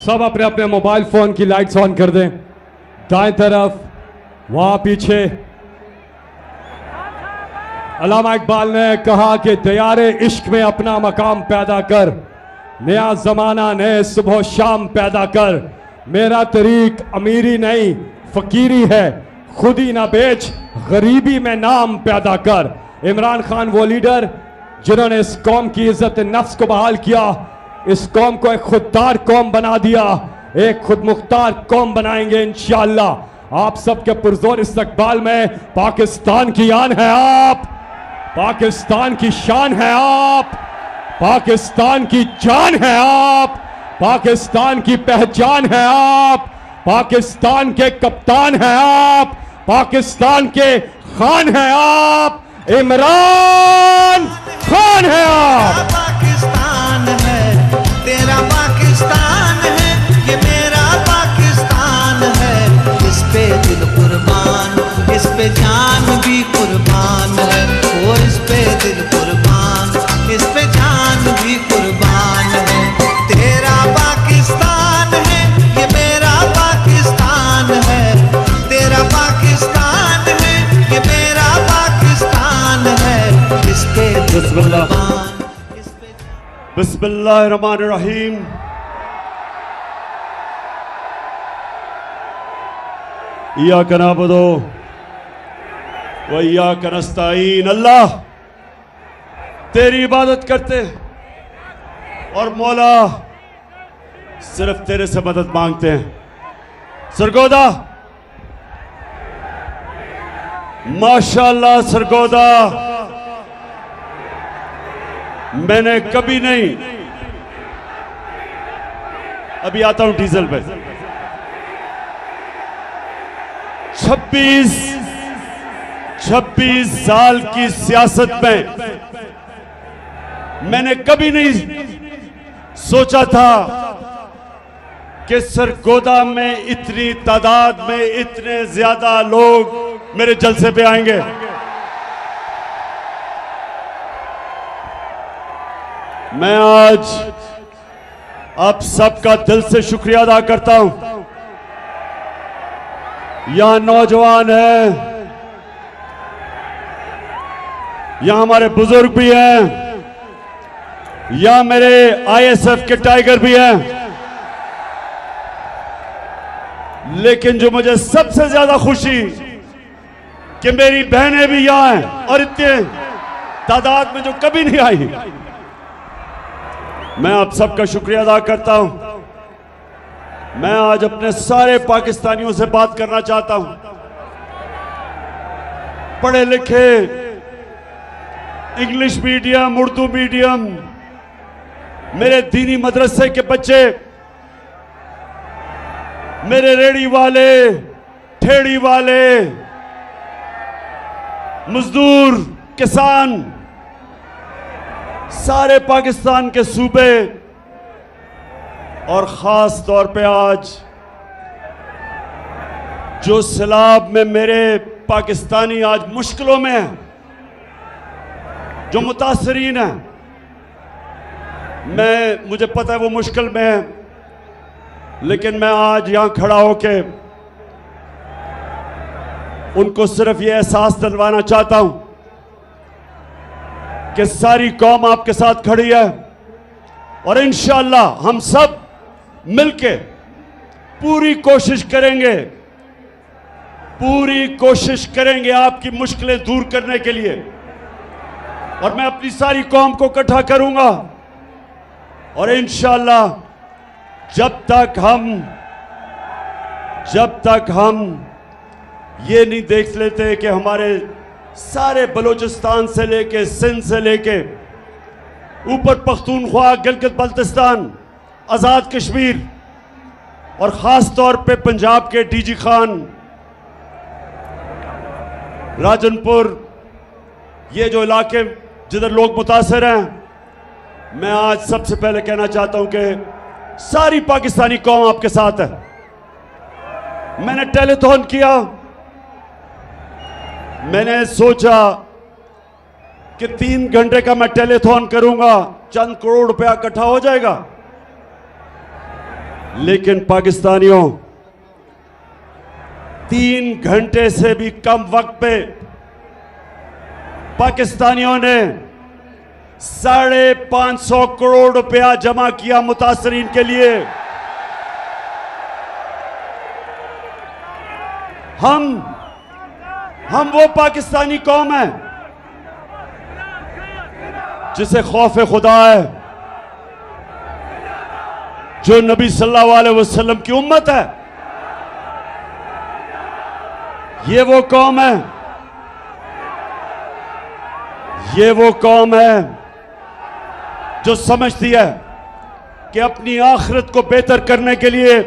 सब अपने अपने मोबाइल फोन की लाइट्स ऑन कर दें। दाएं तरफ, वहां पीछे। अल्लामा इकबाल ने कहा कि तैयारे इश्क में अपना मकाम पैदा कर, नया जमाना नए सुबह शाम पैदा कर। मेरा तरीक अमीरी नहीं फकीरी है, खुद ही ना बेच गरीबी में नाम पैदा कर। इमरान खान वो लीडर जिन्होंने इस कौम की इज्जत नफ्स को बहाल किया, इस कौम को एक खुददार कौम बना दिया, एक खुदमुख्तार कौम बनाएंगे इंशाअल्लाह। आप सबके पुरजोर इस्तकबाल में पाकिस्तान की आन है आप, पाकिस्तान की शान है आप, पाकिस्तान की जान है आप, पाकिस्तान की पहचान है आप, पाकिस्तान के कप्तान है आप, पाकिस्तान के खान है आप, इमरान खान है आप। पाकिस्तान है तेरा, पाकिस्तान है ये मेरा पाकिस्तान है। इस पे दिल कुर्बान, इस पे जान भी कुर्बान है। वो इस पे दिल कुर्बान, इस पे जान भी कुर्बान है। तेरा पाकिस्तान है ये मेरा पाकिस्तान है। तेरा पाकिस्तान है ये मेरा पाकिस्तान है। इस पे दिल कुर्बान। बिस्मिल्लाहिर्रहमानिर्रहीम। इय्याका नअबुदु व इय्याका नस्तईन। अल्लाह तेरी इबादत करते और मौला सिर्फ तेरे से मदद मांगते हैं। सरगोदा, माशाअल्लाह सरगोदा, मैंने कभी नहीं, अभी आता हूं डीजल पे, 26 साल की सियासत में मैंने कभी नहीं सोचा था कि सरगोदा में इतनी तादाद में इतने ज्यादा लोग मेरे जलसे पे आएंगे। मैं आज आप सबका दिल से शुक्रिया अदा करता हूं। यहां नौजवान हैं, यहां हमारे बुजुर्ग भी हैं, यहां मेरे आईएसएफ के टाइगर भी हैं, लेकिन जो मुझे सबसे ज्यादा खुशी कि मेरी बहनें भी यहां हैं और इतने तादाद में जो कभी नहीं आई। मैं आप सबका शुक्रिया अदा करता हूं। मैं आज अपने सारे पाकिस्तानियों से बात करना चाहता हूं। पढ़े लिखे, इंग्लिश मीडियम, उर्दू मीडियम, मेरे दीनी मदरसे के बच्चे, मेरे रेड़ी वाले, ठेड़ी वाले, मजदूर, किसान, सारे पाकिस्तान के सूबे और खास तौर पे आज जो सैलाब में मेरे पाकिस्तानी आज मुश्किलों में हैं, जो मुतासरीन हैं, मुझे पता है वो मुश्किल में है, लेकिन मैं आज यहां खड़ा होके उनको सिर्फ ये एहसास दिलवाना चाहता हूं कि सारी कौम आपके साथ खड़ी है और इंशाअल्लाह हम सब मिलके पूरी कोशिश करेंगे आपकी मुश्किलें दूर करने के लिए। और मैं अपनी सारी कौम को इकट्ठा करूंगा और इंशाअल्लाह जब तक हम ये नहीं देख लेते कि हमारे सारे बलूचिस्तान से लेके सिंध से लेके ऊपर पख्तूनख्वा, गिलगित बल्तिस्तान, आज़ाद कश्मीर और ख़ास तौर पे पंजाब के डीजी खान, राजनपुर, ये जो इलाके जिधर लोग मुतासर हैं, मैं आज सबसे पहले कहना चाहता हूं कि सारी पाकिस्तानी कौम आपके साथ है। मैंने टेलीथॉन किया, मैंने सोचा कि 3 घंटे का मैं टेलीथॉन करूंगा, चंद करोड़ रुपया इकट्ठा हो जाएगा। लेकिन पाकिस्तानियों, 3 घंटे से भी कम वक्त पे पाकिस्तानियों ने 550 करोड़ रुपया जमा किया मुतासरीन के लिए। हम वो पाकिस्तानी कौम है जिसे खौफ खुदा है, जो नबी सल्लल्लाहु अलैहि वसल्लम की उम्मत है। ये वो कौम है, ये वो कौम है जो समझती है कि अपनी आखिरत को बेहतर करने के लिए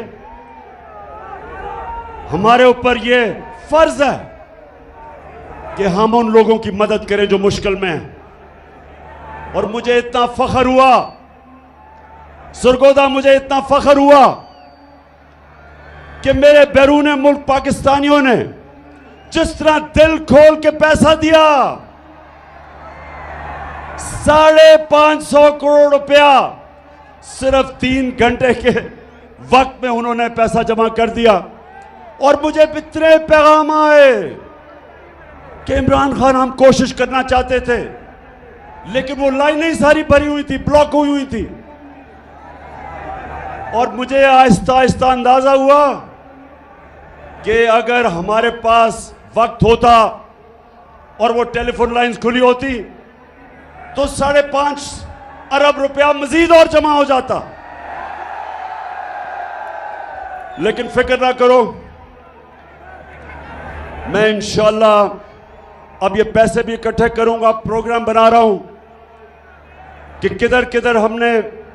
हमारे ऊपर ये फर्ज है कि हम उन लोगों की मदद करें जो मुश्किल में हैं। और मुझे इतना फख्र हुआ सरगोदा, मुझे इतना फख्र हुआ कि मेरे बैरून मुल्क पाकिस्तानियों ने जिस तरह दिल खोल के पैसा दिया, 550 करोड़ रुपया सिर्फ 3 घंटे के वक्त में उन्होंने पैसा जमा कर दिया। और मुझे इतने पैगाम आए कि इमरान खान, हम कोशिश करना चाहते थे लेकिन वो लाइनें ही सारी भरी हुई थी, ब्लॉक हुई थी। और मुझे आहिस्ता आहिस्ता अंदाजा हुआ कि अगर हमारे पास वक्त होता और वो टेलीफोन लाइंस खुली होती तो 5.5 अरब रुपया मजीद और जमा हो जाता। लेकिन फिक्र ना करो, मैं इंशाअल्लाह अब ये पैसे भी इकट्ठे करूंगा। प्रोग्राम बना रहा हूं कि किधर किधर हमने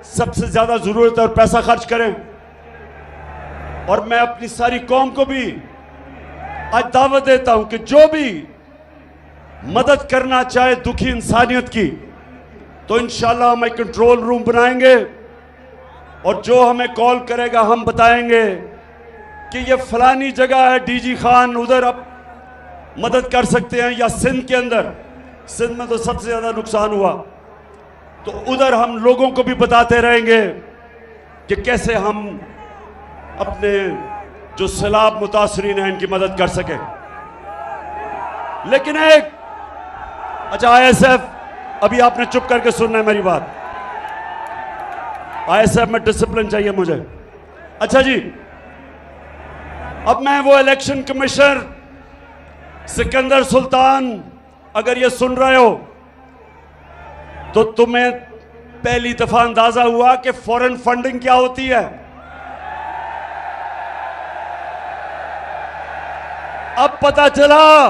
सबसे ज्यादा जरूरत है और पैसा खर्च करें। और मैं अपनी सारी कौम को भी आज दावत देता हूं कि जो भी मदद करना चाहे दुखी इंसानियत की, तो इंशाल्लाह हम एक कंट्रोल रूम बनाएंगे और जो हमें कॉल करेगा हम बताएंगे कि ये फलानी जगह है, डीजी खान उधर अब मदद कर सकते हैं, या सिंध के अंदर, सिंध में तो सबसे ज्यादा नुकसान हुआ, तो उधर हम लोगों को भी बताते रहेंगे कि कैसे हम अपने जो सैलाब मुतासरीन हैं इनकी मदद कर सके। लेकिन एक अच्छा आईएसएफ, अभी आपने चुप करके सुनना है मेरी बात। आईएसएफ में डिसिप्लिन चाहिए मुझे। अच्छा जी, अब मैं वो इलेक्शन कमिश्नर सिकंदर सुल्तान, अगर ये सुन रहे हो तो तुम्हें पहली दफा अंदाजा हुआ कि फॉरेन फंडिंग क्या होती है। अब पता चला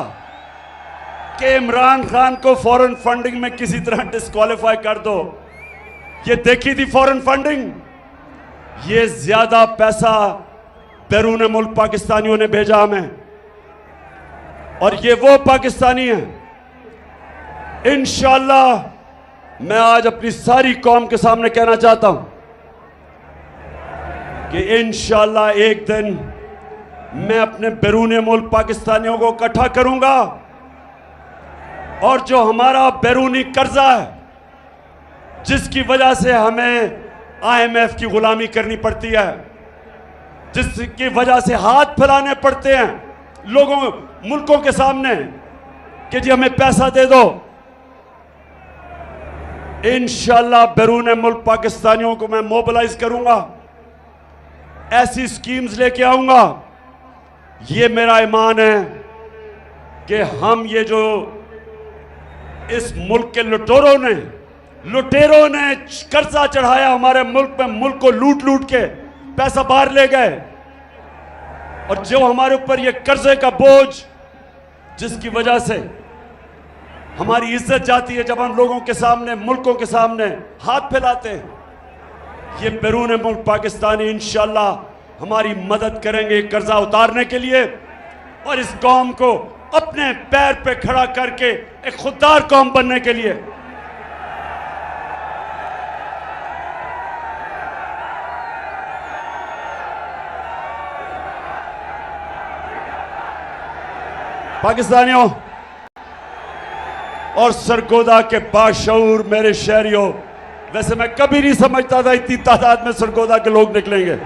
कि इमरान खान को फॉरेन फंडिंग में किसी तरह डिस्क्वालीफाई कर दो। ये देखी थी फॉरेन फंडिंग, ये ज्यादा पैसा बैरून मुल्क पाकिस्तानियों ने भेजा हमें, और ये वो पाकिस्तानी हैं। इंशाअल्लाह मैं आज अपनी सारी कौम के सामने कहना चाहता हूं कि इंशाअल्लाह एक दिन मैं अपने बैरून मुल्क पाकिस्तानियों को इकट्ठा करूंगा, और जो हमारा बैरूनी कर्जा है जिसकी वजह से हमें आईएमएफ की गुलामी करनी पड़ती है, जिसकी वजह से हाथ फैलाने पड़ते हैं लोगों मुल्कों के सामने कि जी हमें पैसा दे दो, इंशाअल्लाह बैरून मुल्क पाकिस्तानियों को मैं मोबिलाइज करूंगा, ऐसी स्कीम्स लेके आऊंगा। ये मेरा ईमान है कि हम ये जो इस मुल्क के लुटेरों ने कर्जा चढ़ाया हमारे मुल्क में, मुल्क को लूट लूट के पैसा बाहर ले गए, और जो हमारे ऊपर ये कर्जे का बोझ जिसकी वजह से हमारी इज्जत जाती है जब हम लोगों के सामने, मुल्कों के सामने हाथ फैलाते हैं, ये बैरून मुल्क पाकिस्तानी इंशाअल्लाह हमारी मदद करेंगे कर्जा उतारने के लिए, और इस कौम को अपने पैर पे खड़ा करके एक खुददार कौम बनने के लिए। पाकिस्तानियों और सरगोदा के बाशऊर मेरे शहरियों, वैसे मैं कभी नहीं समझता था इतनी तादाद में सरगोदा के लोग निकलेंगे।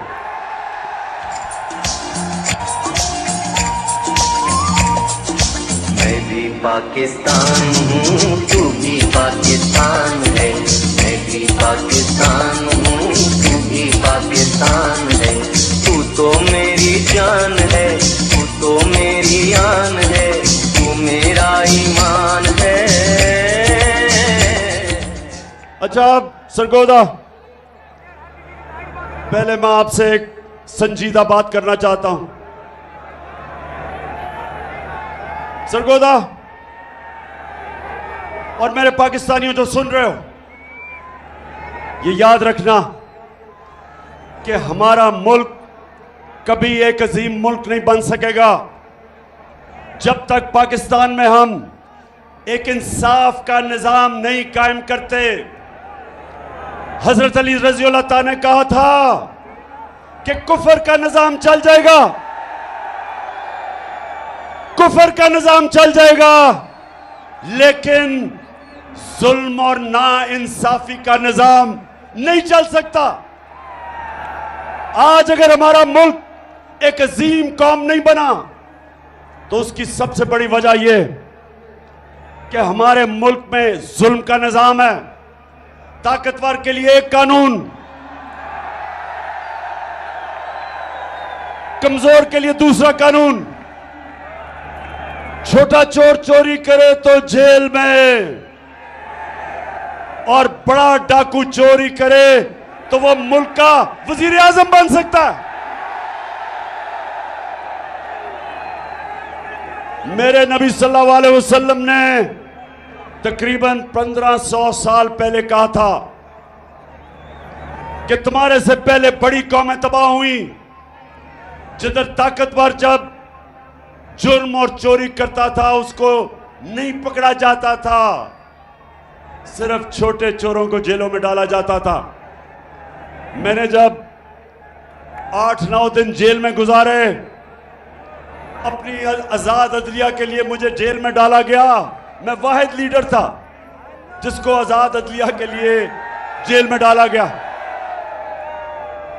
भी पाकिस्तान हूँ, तू भी पाकिस्तान है। मैं भी पाकिस्तान हूँ, तू भी पाकिस्तान है। तू तो मेरी जान है, तू तो मेरी आन है, तू मेरा ईमान है। अच्छा सरगोदा, पहले मैं आपसे एक संजीदा बात करना चाहता हूं। सरगोदा और मेरे पाकिस्तानियों जो सुन रहे हो, ये याद रखना कि हमारा मुल्क कभी एक अजीम मुल्क नहीं बन सकेगा जब तक पाकिस्तान में हम एक इंसाफ का निजाम नहीं कायम करते। हजरत अली रज़ी अल्लाह ताला ने कहा था कि कुफर का निजाम चल जाएगा, कुफर का निजाम चल जाएगा, लेकिन जुल्म और ना इंसाफी का निजाम नहीं चल सकता। आज अगर हमारा मुल्क एक अजीम कौम नहीं बना तो उसकी सबसे बड़ी वजह यह कि हमारे मुल्क में जुल्म का निजाम है। ताकतवर के लिए एक कानून, कमजोर के लिए दूसरा कानून। छोटा चोर चोरी करे तो जेल में, और बड़ा डाकू चोरी करे तो वो मुल्क का वजीर आजम बन सकता है। मेरे नबी सल्लल्लाहु अलैहि वसल्लम ने तकरीबन 1500 साल पहले कहा था कि तुम्हारे से पहले बड़ी कौमें तबाह हुई, जिधर ताकतवर जब जुर्म और चोरी करता था उसको नहीं पकड़ा जाता था, सिर्फ छोटे चोरों को जेलों में डाला जाता था। मैंने जब 8-9 दिन जेल में गुजारे, अपनी आजाद अदलिया के लिए मुझे जेल में डाला गया। मैं वाहिद लीडर था जिसको आजाद अदलिया के लिए जेल में डाला गया।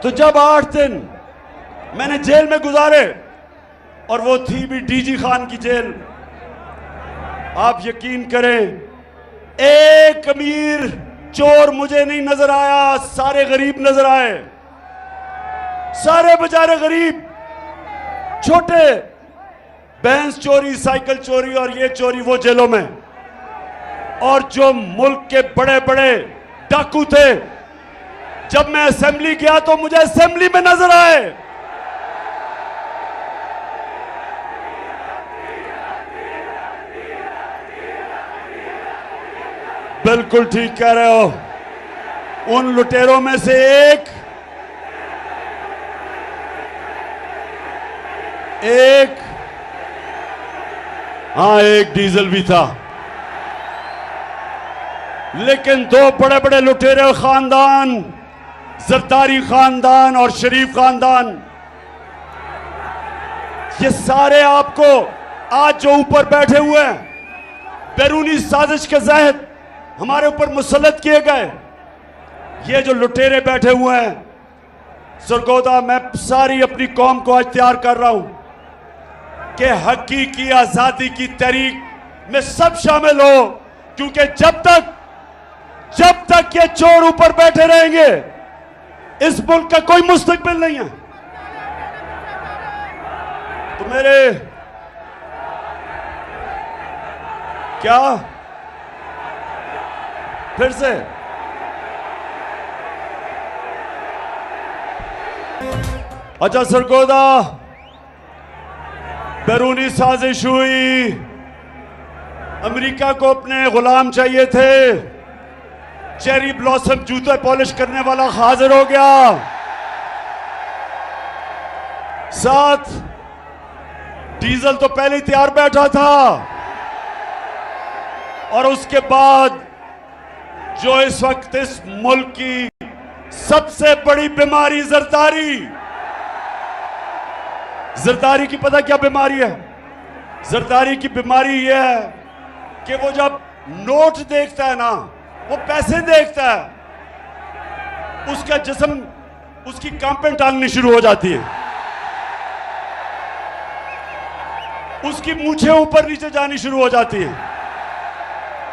तो जब 8 दिन मैंने जेल में गुजारे, और वो थी भी डीजी खान की जेल, आप यकीन करें एक अमीर चोर मुझे नहीं नजर आया, सारे गरीब नजर आए, सारे बेचारे गरीब। छोटे भैंस चोरी, साइकिल चोरी और ये चोरी वो जेलों में। और जो मुल्क के बड़े बड़े डाकू थे, जब मैं असेंबली गया तो मुझे असेंबली में नजर आए। बिल्कुल ठीक कह रहे हो। उन लुटेरों में से एक एक डीजल भी था, लेकिन 2 बड़े बड़े लुटेरे खानदान, जरदारी खानदान और शरीफ खानदान, ये सारे आपको आज जो ऊपर बैठे हुए हैं, बैरूनी साजिश के तहत हमारे ऊपर मुसल्लत किए गए, ये जो लुटेरे बैठे हुए हैं, सरगोदा मैं सारी अपनी कौम को आज तैयार कर रहा हूं कि हकीकी आजादी की तहरीक में सब शामिल हो, क्योंकि जब तक ये चोर ऊपर बैठे रहेंगे इस मुल्क का कोई मुस्तकबिल नहीं है। तो मेरे क्या फिर से अच्छा सरगोदा, बैरूनी साजिश हुई, अमेरिका को अपने गुलाम चाहिए थे, चेरी ब्लॉसम जूते पॉलिश करने वाला हाजिर हो गया, साथ डीजल तो पहले ही तैयार बैठा था, और उसके बाद जो इस वक्त इस मुल्क की सबसे बड़ी बीमारी जरदारी की पता क्या बीमारी है? जरदारी की बीमारी यह है कि वो जब नोट देखता है ना, वो पैसे देखता है, उसका जिस्म, उसकी कांपें टांगनी शुरू हो जाती है। उसकी मूछें ऊपर नीचे जानी शुरू हो जाती हैं।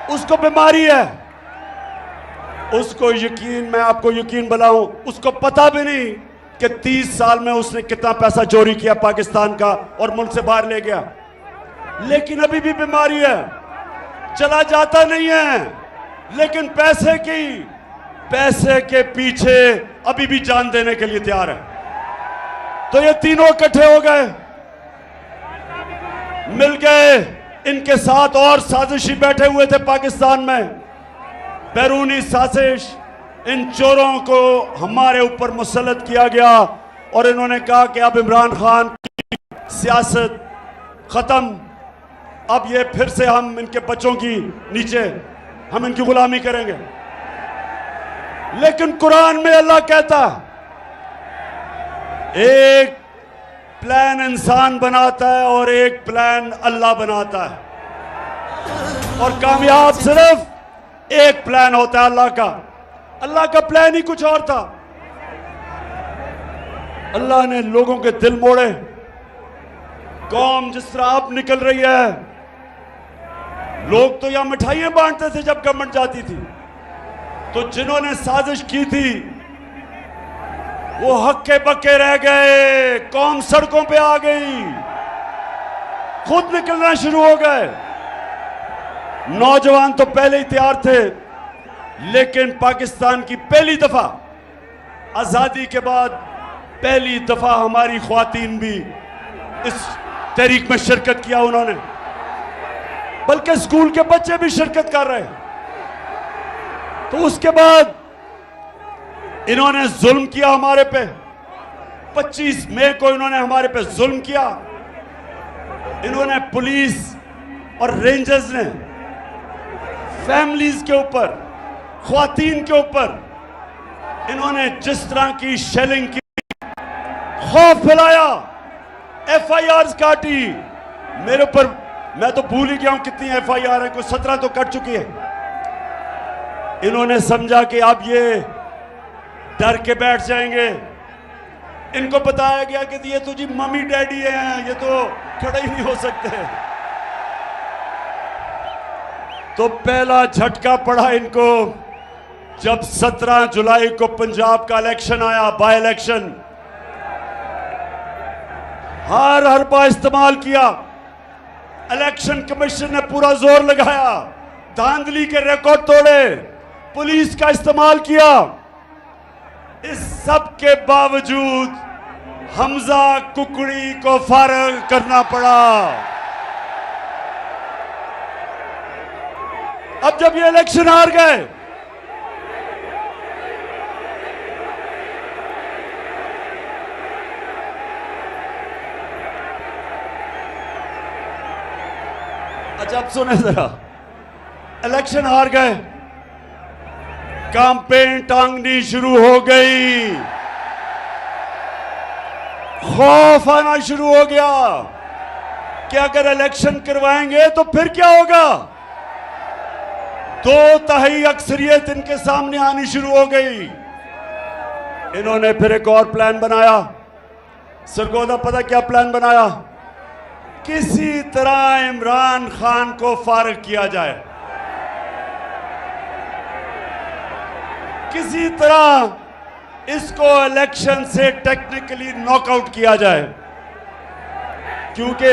उसको बीमारी है, उसको यकीन, मैं आपको यकीन बनाऊं, उसको पता भी नहीं कि 30 साल में उसने कितना पैसा चोरी किया पाकिस्तान का और मुल्क से बाहर ले गया, लेकिन अभी भी बीमारी है, चला जाता नहीं है, लेकिन पैसे के पीछे अभी भी जान देने के लिए तैयार है। तो ये तीनों इकट्ठे हो गए, मिल गए, इनके साथ और साजिशी बैठे हुए थे पाकिस्तान में, बैरूनी साजिश। इन चोरों को हमारे ऊपर मुसल्लत किया गया और इन्होंने कहा कि अब इमरान खान की सियासत खत्म, अब ये फिर से हम इनके बच्चों की नीचे हम इनकी गुलामी करेंगे। लेकिन कुरान में अल्लाह कहता, एक प्लान इंसान बनाता है और एक प्लान अल्लाह बनाता है, और कामयाब सिर्फ एक प्लान होता है अल्लाह का। अल्लाह का प्लान ही कुछ और था। अल्लाह ने लोगों के दिल मोड़े। कौम जिस तरह अब निकल रही है, लोग तो यहां मिठाइयां बांटते थे जब गवर्नमेंट जाती थी, तो जिन्होंने साजिश की थी वो हक्के बक्के रह गए, कौम सड़कों पे आ गई, खुद निकलना शुरू हो गए। नौजवान तो पहले ही तैयार थे, लेकिन पाकिस्तान की पहली दफा आजादी के बाद पहली दफा हमारी ख्वातीन भी इस तहरीक में शिरकत किया उन्होंने, बल्कि स्कूल के बच्चे भी शिरकत कर रहे हैं। तो उसके बाद इन्होंने जुल्म किया हमारे पे। 25 मई को इन्होंने हमारे पे जुल्म किया। इन्होंने पुलिस और रेंजर्स ने फैमिलीज के ऊपर, ख्वातीन के ऊपर इन्होंने जिस तरह की शेलिंग की, खौफ फैलाया, FIRs काटी मेरे ऊपर। मैं तो भूल ही गया हूं कितनी FIR है, कोई 17 तो कट चुकी है। इन्होंने समझा कि अब ये डर के बैठ जाएंगे। इनको बताया गया कि ये तो जी मम्मी डैडी हैं, ये तो खड़े ही नहीं हो सकते। तो पहला झटका पड़ा इनको जब 17 जुलाई को पंजाब का इलेक्शन आया, बाय इलेक्शन। हर हरबा इस्तेमाल किया। इलेक्शन कमीशन ने पूरा जोर लगाया, धांधली के रिकॉर्ड तोड़े, पुलिस का इस्तेमाल किया। इस सब के बावजूद हमजा कुकड़ी को फारग करना पड़ा। अब जब ये इलेक्शन हार गए, अच्छा अब सुने जरा, इलेक्शन हार गए, कैंपेन टांगनी शुरू हो गई, खौफ आना शुरू हो गया कि अगर इलेक्शन करवाएंगे तो फिर क्या होगा। 2/3 अक्सरियत इनके सामने आनी शुरू हो गई। इन्होंने फिर एक और प्लान बनाया। सरगोदा पता क्या प्लान बनाया? किसी तरह इमरान खान को फारिग किया जाए, किसी तरह इसको इलेक्शन से टेक्निकली नॉकआउट किया जाए, क्योंकि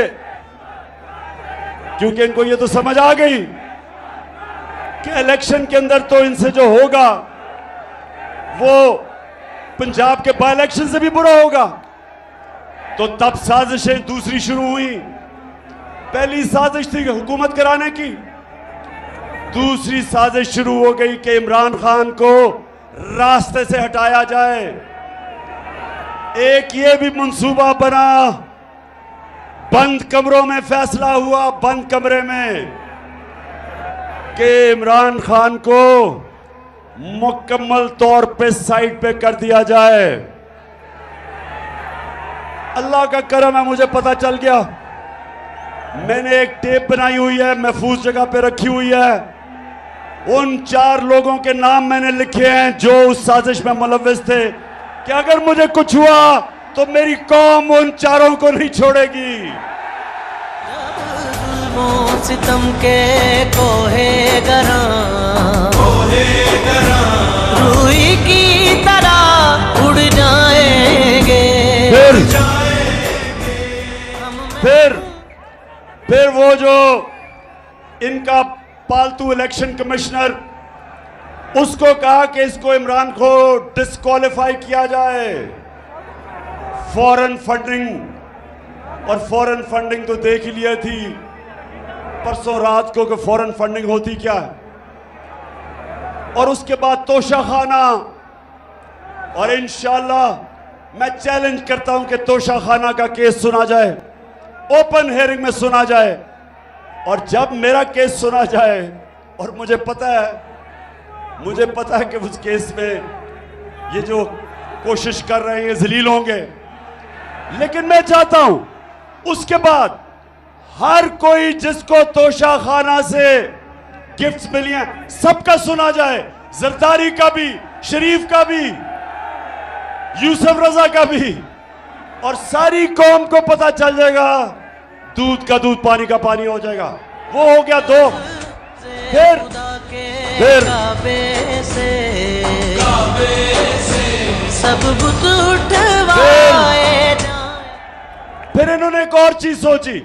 इनको ये तो समझ आ गई कि इलेक्शन के अंदर तो इनसे जो होगा वो पंजाब के बाय इलेक्शन से भी बुरा होगा। तो तब साजिशें दूसरी शुरू हुई। पहली साजिश थी हुकूमत कराने की, दूसरी साजिश शुरू हो गई कि इमरान खान को रास्ते से हटाया जाए। एक ये भी मंसूबा बना, बंद कमरों में फैसला हुआ, बंद कमरे में, कि इमरान खान को मुकम्मल तौर पे साइड पे कर दिया जाए। अल्लाह का करम है, मुझे पता चल गया। मैंने एक टेप बनाई हुई है, महफूज जगह पे रखी हुई है। उन 4 लोगों के नाम मैंने लिखे हैं जो उस साजिश में मुलव्विस थे, कि अगर मुझे कुछ हुआ तो मेरी कौम उन 4 को नहीं छोड़ेगी। जुल्फों सितम के कोहे गरा रूही की तरह उड़ जाएंगे। फिर वो जो इनका पालतू इलेक्शन कमिश्नर, उसको कहा कि इसको इमरान को डिस्क्वालीफाई किया जाए। फॉरेन फंडिंग, और फॉरेन फंडिंग तो देख ही लिया थी परसों रात को कि फॉरेन फंडिंग होती क्या है। और उसके बाद तोशाखाना, और इंशाल्लाह मैं चैलेंज करता हूं कि तोशाखाना का केस सुना जाए, ओपन हेयरिंग में सुना जाए। और जब मेरा केस सुना जाए, और मुझे पता है कि उस केस में ये जो कोशिश कर रहे हैं ये जलील होंगे, लेकिन मैं चाहता हूं उसके बाद हर कोई जिसको तोशाखाना से गिफ्ट्स मिली हैं सबका सुना जाए, जरदारी का भी, शरीफ का भी, यूसुफ रजा का भी, और सारी कौम को पता चल जाएगा, दूध का दूध पानी का पानी हो जाएगा। वो हो गया दो। फिर सब बुत उठवाए फिर इन्होंने एक और चीज सोची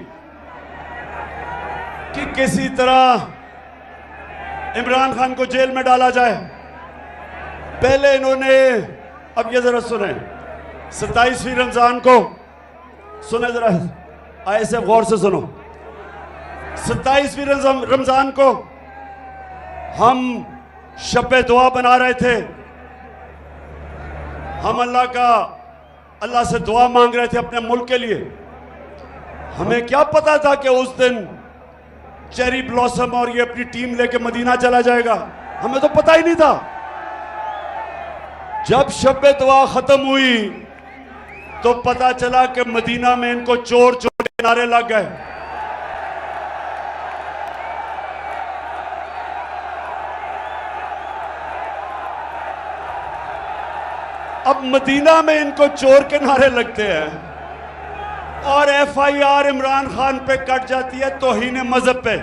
कि किसी तरह इमरान खान को जेल में डाला जाए। पहले इन्होंने, अब ये जरा सुने, 27वीं रमजान को सुने, जरा ऐसे गौर से सुनो। 27वीं रमजान को हम शब दुआ बना रहे थे, हम अल्लाह से दुआ मांग रहे थे अपने मुल्क के लिए। हमें क्या पता था कि उस दिन चेरी ब्लॉसम और ये अपनी टीम लेके मदीना चला जाएगा, हमें तो पता ही नहीं था। जब शब दुआ खत्म हुई तो पता चला कि मदीना में इनको चोर चोर के नारे लग गए। अब मदीना में इनको चोर के नारे लगते हैं और FIR इमरान खान पे कट जाती है तौहीन मजहब पे,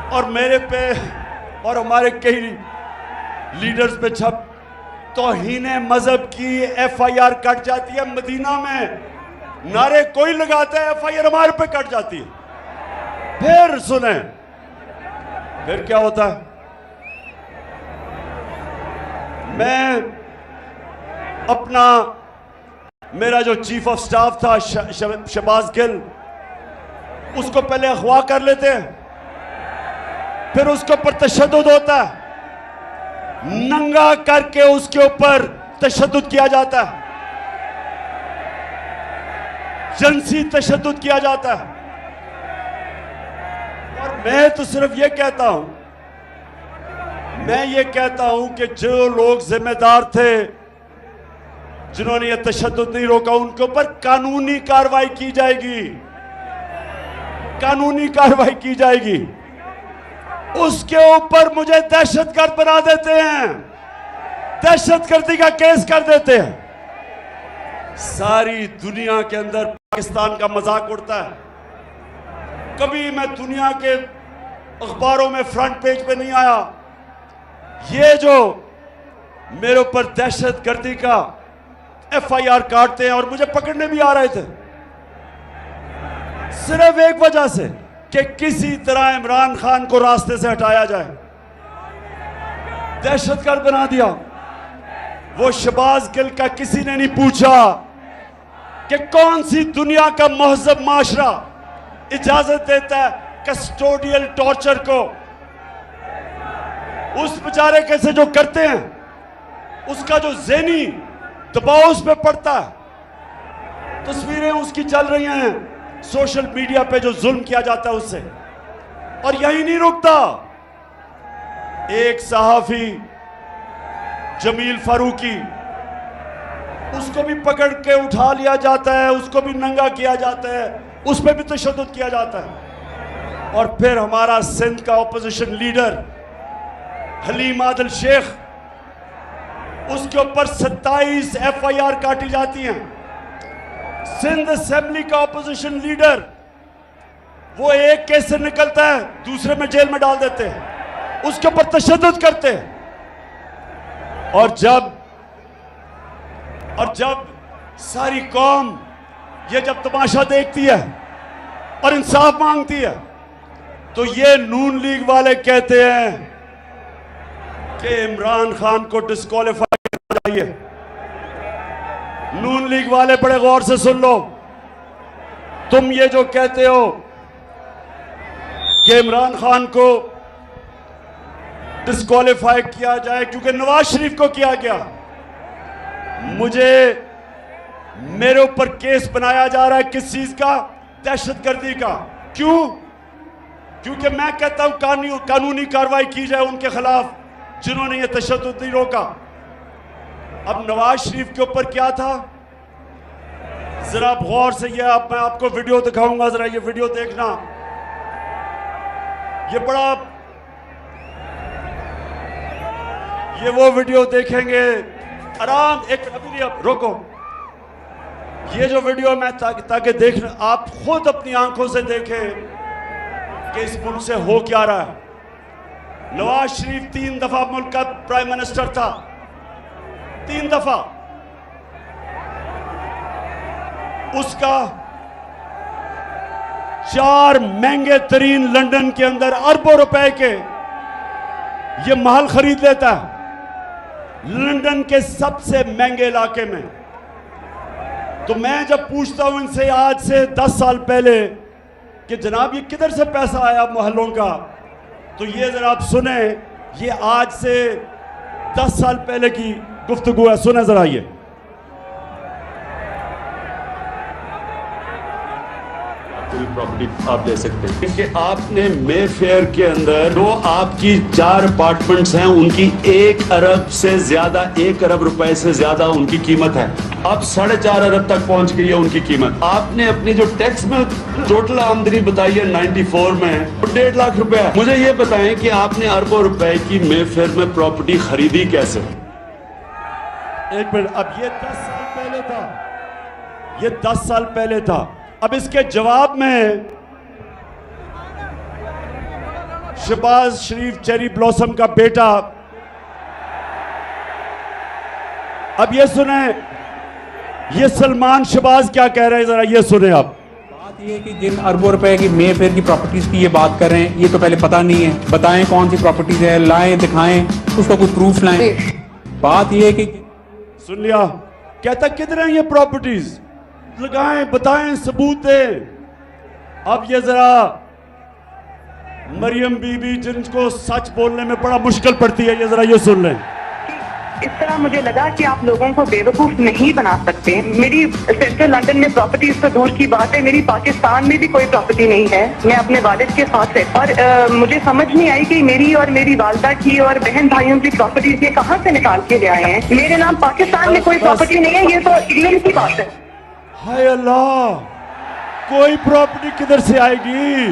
और मेरे पे और हमारे कई लीडर्स पे छप तौहीन मजहब की FIR कट जाती है। मदीना में नारे कोई लगाता है, FIR हमारे पे कट जाती है। फिर सुने फिर क्या होता है। मैं अपना, मेरा जो चीफ ऑफ स्टाफ था शहबाज गिल, उसको पहले अगवा कर लेते हैं, फिर उसके ऊपर तशद्दुद होता है, नंगा करके उसके ऊपर तशद्दुद किया जाता है, जिनसी तशद्दुद किया जाता है। और मैं तो सिर्फ ये कहता हूं, मैं ये कहता हूं कि जो लोग जिम्मेदार थे, जिन्होंने ये तशद्दुद नहीं रोका, उनके ऊपर कानूनी कार्रवाई की जाएगी, कानूनी कार्रवाई की जाएगी। उसके ऊपर मुझे दहशतगर्द बना देते हैं, दहशतगर्दी का केस कर देते हैं। सारी दुनिया के अंदर पाकिस्तान का मजाक उड़ता है। कभी मैं दुनिया के अखबारों में फ्रंट पेज पे नहीं आया। ये जो मेरे ऊपर दहशतगर्दी का FIR काटते हैं और मुझे पकड़ने भी आ रहे थे, सिर्फ एक वजह से कि किसी तरह इमरान खान को रास्ते से हटाया जाए, दहशतगर्द बना दिया। वो शहबाज गिल का किसी ने नहीं पूछा कि कौन सी दुनिया का महजब माशरा इजाजत देता है कस्टोडियल टॉर्चर को। उस बेचारे कैसे जो करते हैं, उसका जो ज़हनी दबाव उस पर पड़ता है। तस्वीरें उसकी चल रही हैं सोशल मीडिया पे, जो जुल्म किया जाता है उससे। और यही नहीं रुकता, एक सहाफी जमील फारूकी, उसको भी पकड़ के उठा लिया जाता है, उसको भी नंगा किया जाता है, उस पर भी तशद्दुद किया जाता है। और फिर हमारा सिंध का ऑपोजिशन लीडर हलीम आदिल शेख, उसके ऊपर 27 FIR काटी जाती हैं, सिंध असेंबली का ऑपोजिशन लीडर, वो एक केस से निकलता है दूसरे में जेल में डाल देते हैं, उसके ऊपर तशद्दुद करते हैं। और जब सारी कौम ये जब तमाशा देखती है और इंसाफ मांगती है, तो ये नून लीग वाले कहते हैं कि इमरान खान को डिस्क्वालीफाई करना चाहिए। नून लीग वाले बड़े गौर से सुन लो, तुम ये जो कहते हो कि इमरान खान को डिस्क्वालीफाई किया जाए क्योंकि नवाज शरीफ को किया गया, मेरे ऊपर केस बनाया जा रहा है किस चीज का? दहशतगर्दी का। क्यों? क्योंकि मैं कहता हूं कानूनी कार्रवाई की जाए उनके खिलाफ जिन्होंने ये तशद्दुद नहीं रोका। अब नवाज शरीफ के ऊपर क्या था, जरा गौर से ये मैं आपको वीडियो दिखाऊंगा, जरा ये वीडियो देखना। ये वो वीडियो देखेंगे आराम, एक अभी नहीं, अब रोको। ये जो वीडियो मैं ताकि देखना आप खुद अपनी आंखों से देखें कि इस मुल्क से हो क्या रहा है। नवाज शरीफ 3 दफा मुल्क का प्राइम मिनिस्टर था, 3 दफा। उसका 4 महंगे तरीन लंदन के अंदर अरबों रुपए के ये महल खरीद लेता है, लंदन के सबसे महंगे इलाके में। तो मैं जब पूछता हूं इनसे आज से 10 साल पहले कि जनाब ये किधर से पैसा आया महलों का, तो ये जरा आप सुने, ये आज से 10 साल पहले की गुफ्तगू है, सुने जरा ये। प्रॉपर्टी आप दे सकते हैं कि आपने मे फेयर के अंदर जो आपकी 4 अपार्टमेंट्स हैं उनकी 1 अरब से ज्यादा, 1 अरब रुपए से ज्यादा उनकी कीमत है। अब 4.5 अरब तक पहुंच गई है उनकी कीमत। आपने अपनी जो टैक्स में टोटल आमदनी बताई है 94 में 1.5 लाख रुपए है। मुझे ये बताएं कि आपने अरबों रुपए की मे फेयर में प्रॉपर्टी खरीदी कैसे? एक मिनट, अब ये 10 साल पहले था, ये 10 साल पहले था। अब इसके जवाब में शहबाज शरीफ चेरी ब्लॉसम का बेटा, अब ये सुने, ये सलमान शहबाज क्या कह रहे हैं, जरा ये सुने आप। बात ये कि जिन अरबों रुपए की मे फेयर की प्रॉपर्टीज की ये बात कर रहे हैं, ये तो पहले पता नहीं है। बताएं कौन सी प्रॉपर्टीज है, लाएं, दिखाएं, उसका कोई प्रूफ लाएं। बात ये है कि सुन लिया, कहता किधर है ये प्रॉपर्टीज, लगाएं, बताएं, सबूत दें। अब ये जरा मरियम बीबी जिनको सच बोलने में बड़ा मुश्किल पड़ती है, ये जरा ये सुन लें। इस तरह मुझे लगा कि आप लोगों को बेवकूफ नहीं बना सकते। मेरी सेंट्रल लंदन में प्रॉपर्टीज तो दूर की बात है, मेरी पाकिस्तान में भी कोई प्रॉपर्टी नहीं है। मैं अपने वालिद के साथ है और मुझे समझ नहीं आई कि मेरी और मेरी वालदा की और बहन भाइयों की प्रॉपर्टीज ये कहाँ से निकाल के ले आए हैं। मेरे नाम पाकिस्तान में कोई प्रॉपर्टी नहीं है, ये तो इंग्लैंड की बात है। हाय अल्लाह, कोई प्रॉपर्टी किधर से आएगी?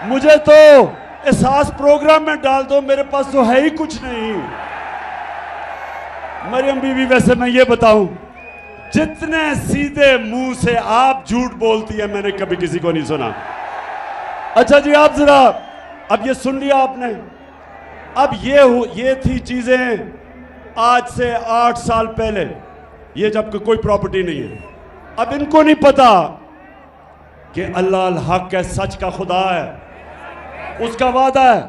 मुझे तो एहसास प्रोग्राम में डाल दो, मेरे पास तो है ही कुछ नहीं। मरियम बीबी, वैसे मैं ये बताऊं, जितने सीधे मुंह से आप झूठ बोलती है मैंने कभी किसी को नहीं सुना। अच्छा जी, आप जरा अब ये सुन लिया आपने। अब ये थी चीजें आज से 8 साल पहले, ये जब कोई प्रॉपर्टी नहीं है। अब इनको नहीं पता कि अल्लाह अल हक है, सच का खुदा है, उसका वादा है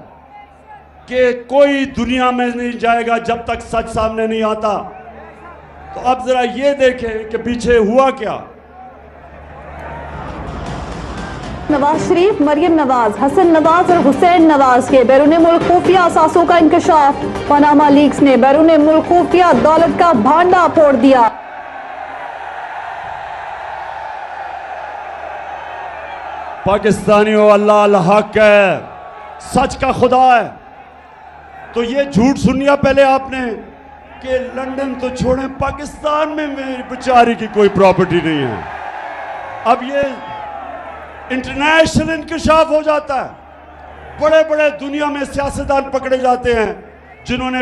कि कोई दुनिया में नहीं जाएगा जब तक सच सामने नहीं आता। तो अब जरा ये देखें कि पीछे हुआ क्या। नवाज शरीफ, मरियम नवाज, हसन नवाज और हुसैन नवाज के बैरून मुल्क खुफिया असासों का इंकशाफ। पनामा लीक्स ने बैरून मुल्क खुफिया दौलत का भांडा फोड़ दिया। पाकिस्तानियों, अल्लाह अल हक है, सच का खुदा है। तो ये झूठ सुन लिया पहले आपने कि लंदन तो छोड़ें, पाकिस्तान में मेरी बेचारी की कोई प्रॉपर्टी नहीं है। अब ये इंटरनेशनल इंकशाफ हो जाता है। बड़े बड़े दुनिया में सियासतदान पकड़े जाते हैं जिन्होंने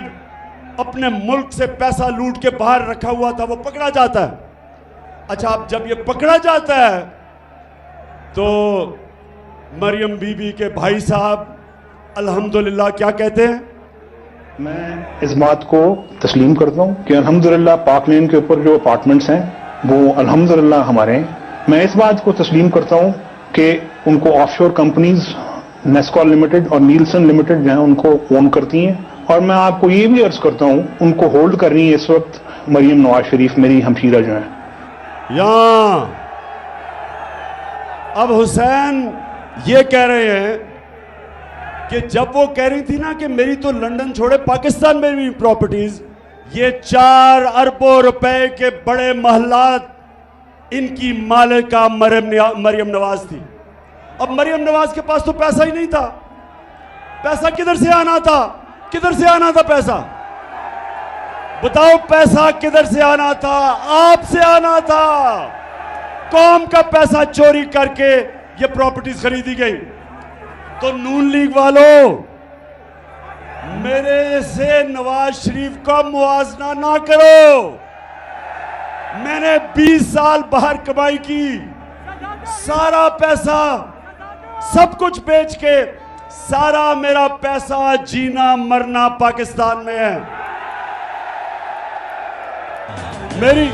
अपने मुल्क से पैसा लूट के बाहर रखा हुआ था, वो पकड़ा जाता है। अच्छा, अब जब ये पकड़ा जाता है तो मरियम बीबी के भाई साहब अल्हम्दुलिल्लाह क्या कहते हैं? मैं इस बात को तस्लीम करता हूँ कि अल्हम्दुलिल्लाह पाक लेन के ऊपर जो अपार्टमेंट्स हैं वो अल्हम्दुलिल्लाह हमारे हैं। मैं इस बात को तस्लीम करता हूँ कि उनको ऑफशोर कंपनीज नेस्कॉल लिमिटेड और नीलसन लिमिटेड जो है उनको ओन करती हैं, और मैं आपको ये भी अर्ज करता हूँ उनको होल्ड कर रही है इस वक्त मरियम नवाज शरीफ, मेरी हमशीरा जो है। यहां अब हुसैन ये कह रहे हैं कि जब वो कह रही थी ना कि मेरी तो लंदन छोड़े पाकिस्तान में भी प्रॉपर्टीज, ये 4 अरबों रुपए के बड़े महलात इनकी मालिका मरियम नवाज थी। अब मरियम नवाज के पास तो पैसा ही नहीं था। पैसा किधर से आना था? किधर से आना था पैसा? बताओ, पैसा किधर से आना था? आपसे आना था। कौम का पैसा चोरी करके ये प्रॉपर्टीज खरीदी गई। तो नून लीग वालों, मेरे से नवाज शरीफ का मुआवजा ना करो। मैंने 20 साल बाहर कमाई की, सारा पैसा सब कुछ बेच के, सारा मेरा पैसा जीना मरना पाकिस्तान में है। मेरी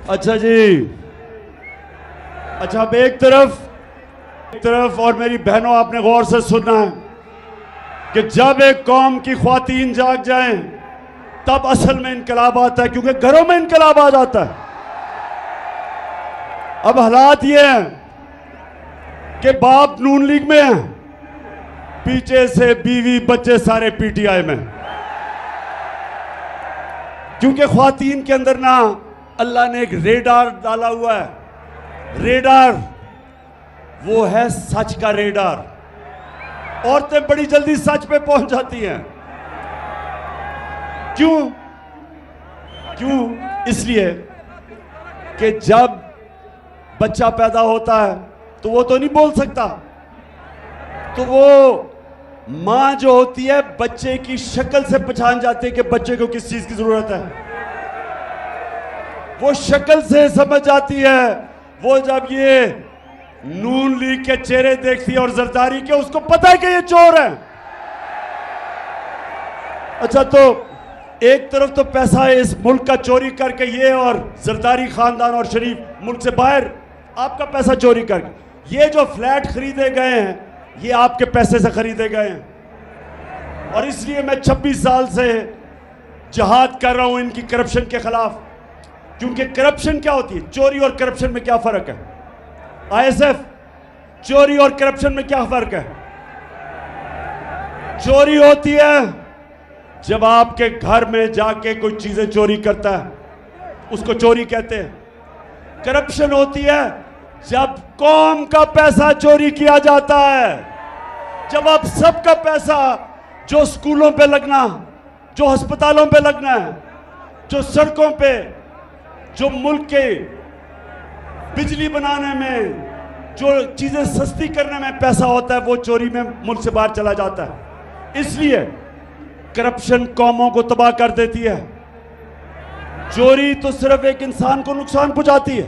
अच्छा जी, अच्छा अब एक तरफ और मेरी बहनों, आपने गौर से सुनना है कि जब एक कौम की ख्वातीन जाग जाएं तब असल में इनकलाब आता है, क्योंकि घरों में इनकलाब आ जाता है। अब हालात ये हैं कि बाप नून लीग में है, पीछे से बीवी बच्चे सारे पीटीआई में, क्योंकि ख्वातीन के अंदर ना अल्लाह ने एक रेडार डाला हुआ है। रेडार वो है सच का रेडार। औरतें बड़ी जल्दी सच पे पहुंच जाती हैं। क्यों? इसलिए कि जब बच्चा पैदा होता है तो वो तो नहीं बोल सकता, तो वो मां जो होती है बच्चे की शक्ल से पहचान जाती है कि बच्चे को किस चीज की जरूरत है। वो शक्ल से समझ जाती है। वो जब ये नून लीग के चेहरे देखती है और जरदारी के, उसको पता है कि ये चोर है। अच्छा, तो एक तरफ तो पैसा है इस मुल्क का चोरी करके, ये और जरदारी खानदान और शरीफ मुल्क से बाहर आपका पैसा चोरी करके, ये जो फ्लैट खरीदे गए हैं ये आपके पैसे से खरीदे गए हैं। और इसलिए मैं 26 साल से जहाद कर रहा हूं इनकी करप्शन के खिलाफ। क्योंकि करप्शन क्या होती है? चोरी और करप्शन में क्या फर्क है? आईएसएफ, चोरी और करप्शन में क्या फर्क है? चोरी होती है जब आपके घर में जाके कोई चीजें चोरी करता है, उसको चोरी कहते हैं। करप्शन होती है जब कौम का पैसा चोरी किया जाता है, जब आप सबका पैसा जो स्कूलों पे लगना, जो अस्पतालों पे लगना है, जो सड़कों पे, जो मुल्क के बिजली बनाने में, जो चीजें सस्ती करने में पैसा होता है, वो चोरी में मुल्क से बाहर चला जाता है। इसलिए करप्शन कौमों को तबाह कर देती है। चोरी तो सिर्फ एक इंसान को नुकसान पहुंचाती है,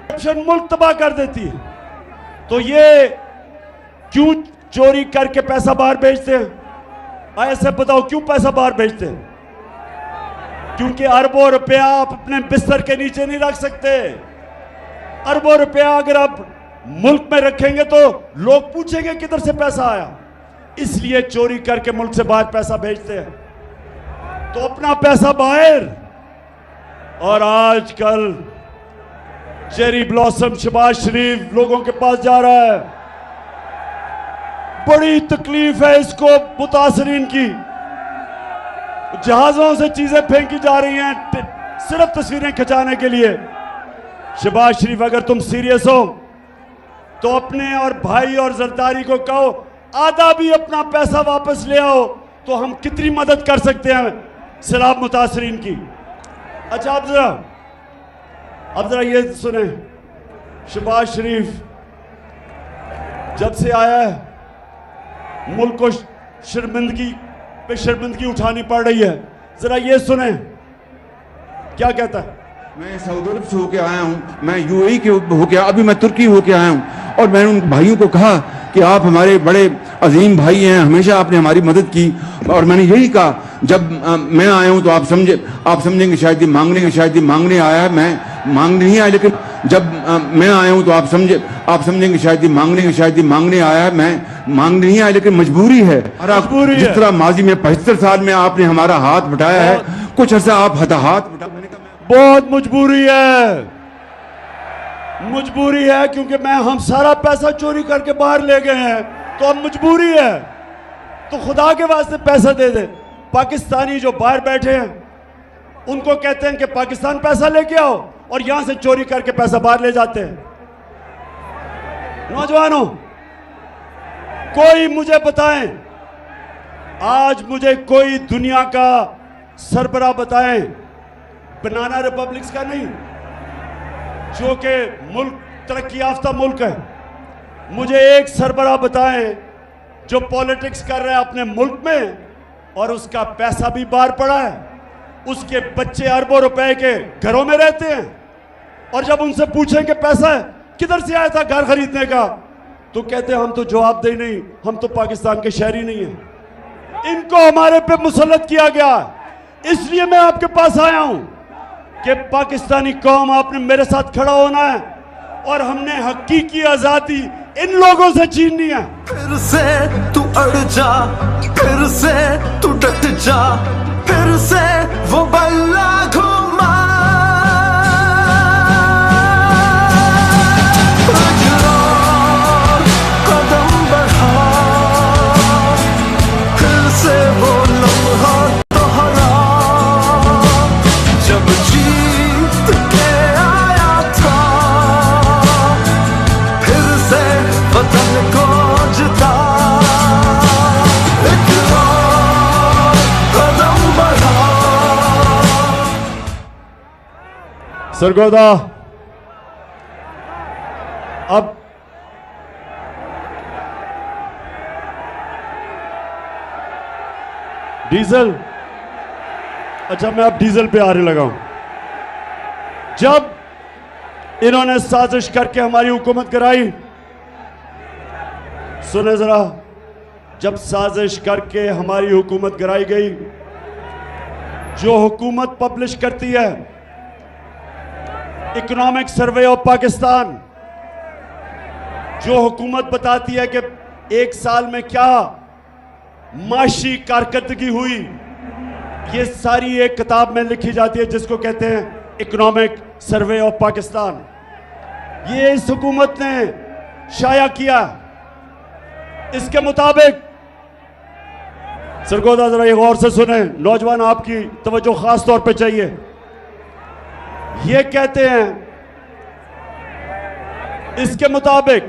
करप्शन मुल्क तबाह कर देती है। तो ये क्यों चोरी करके पैसा बाहर भेजते हैं? ऐसे बताओ क्यों पैसा बाहर भेजते हैं? क्योंकि अरबों रुपया आप अपने बिस्तर के नीचे नहीं रख सकते। अरबों रुपया अगर आप मुल्क में रखेंगे तो लोग पूछेंगे किधर से पैसा आया। इसलिए चोरी करके मुल्क से बाहर पैसा भेजते हैं, तो अपना पैसा बाहर। और आजकल चेरी ब्लॉसम शहबाज शरीफ लोगों के पास जा रहा है। बड़ी तकलीफ है इसको मुतासरीन की। जहाजों से चीजें फेंकी जा रही हैं सिर्फ तस्वीरें खिंचाने के लिए। शहबाज शरीफ, अगर तुम सीरियस हो तो अपने और भाई और जरदारी को कहो आधा भी अपना पैसा वापस ले आओ, तो हम कितनी मदद कर सकते हैं सैलाब मुतासरीन की। अच्छा, अब जरा ये सुने, शहबाज शरीफ जब से आया है मुल्क को शर्मिंदगी पे शर्मिंदगी उठानी पड़ रही है। जरा ये सुने क्या कहता है। मैं सऊदी अरब से होके आया हूँ, मैं यूएई के होके, अभी मैं तुर्की होके आया हूँ, और मैंने उन भाइयों को कहा कि आप हमारे बड़े अजीम भाई हैं, हमेशा आपने हमारी मदद की। और मैंने यही कहा, जब मैं आया हूँ तो आप समझेंगे शायद ये मांगने आया है, मैं मांगने नहीं आया, लेकिन जब मैं आया हूँ तो आप समझेंगे शायद ये मांगने आया है, मैं मांगने नहीं आया, लेकिन मजबूरी है। जिस तरह माजी में 75 साल में आपने हमारा हाथ बटाया है, कुछ अर्सा आप हाथ बटा। बहुत मजबूरी है क्योंकि हम सारा पैसा चोरी करके बाहर ले गए हैं, तो अब मजबूरी है। तो खुदा के वास्ते पैसा दे दे। पाकिस्तानी जो बाहर बैठे हैं उनको कहते हैं कि पाकिस्तान पैसा लेके आओ, और यहां से चोरी करके पैसा बाहर ले जाते हैं। नौजवानों, कोई मुझे बताएं, आज मुझे कोई दुनिया का सरबराह बताएं, बनाना रिपब्लिक्स का नहीं, जो कि मुल्क तरक्की याफ्ता मुल्क है, मुझे एक सरबराह बताएं जो पॉलिटिक्स कर रहा है अपने मुल्क में और उसका पैसा भी बाहर पड़ा है, उसके बच्चे अरबों रुपए के घरों में रहते हैं, और जब उनसे पूछें कि पैसा किधर से आया था घर खरीदने का, तो कहते हैं हम तो जवाब दे नहीं, हम तो पाकिस्तान के शहरी नहीं हैं। इनको हमारे पे मुसल्लत किया गया, इसलिए मैं आपके पास आया हूं कि पाकिस्तानी कौम, आपने मेरे साथ खड़ा होना है और हमने हकीकी आजादी इन लोगों से छीननी है। फिर से तू अड़ जा, फिर से तू डट जा, फिर से वो बल्ला घुमा। कदम बढ़ा, फिर से वो लम्हा दोहरा, जब जीत के आया था, फिर से वतन को जिता। एक और कदम बढ़ा। सरगोदा, अब डीजल, अच्छा मैं अब डीजल पे आने लगा हूं। जब इन्होंने साजिश करके हमारी हुकूमत कराई, सुने जरा, जब साजिश करके हमारी हुकूमत गिराई गई, जो हुकूमत पब्लिश करती है इकोनॉमिक सर्वे ऑफ पाकिस्तान, जो हुकूमत बताती है कि एक साल में क्या माशी कारकर्दगी हुई, ये सारी एक किताब में लिखी जाती है जिसको कहते हैं इकोनॉमिक सर्वे ऑफ पाकिस्तान। ये इस हुकूमत ने शाया किया। इसके मुताबिक, सरगोदा जरा ये गौर से सुने, नौजवान आपकी तवज्जो खास तौर पे चाहिए। ये कहते हैं इसके मुताबिक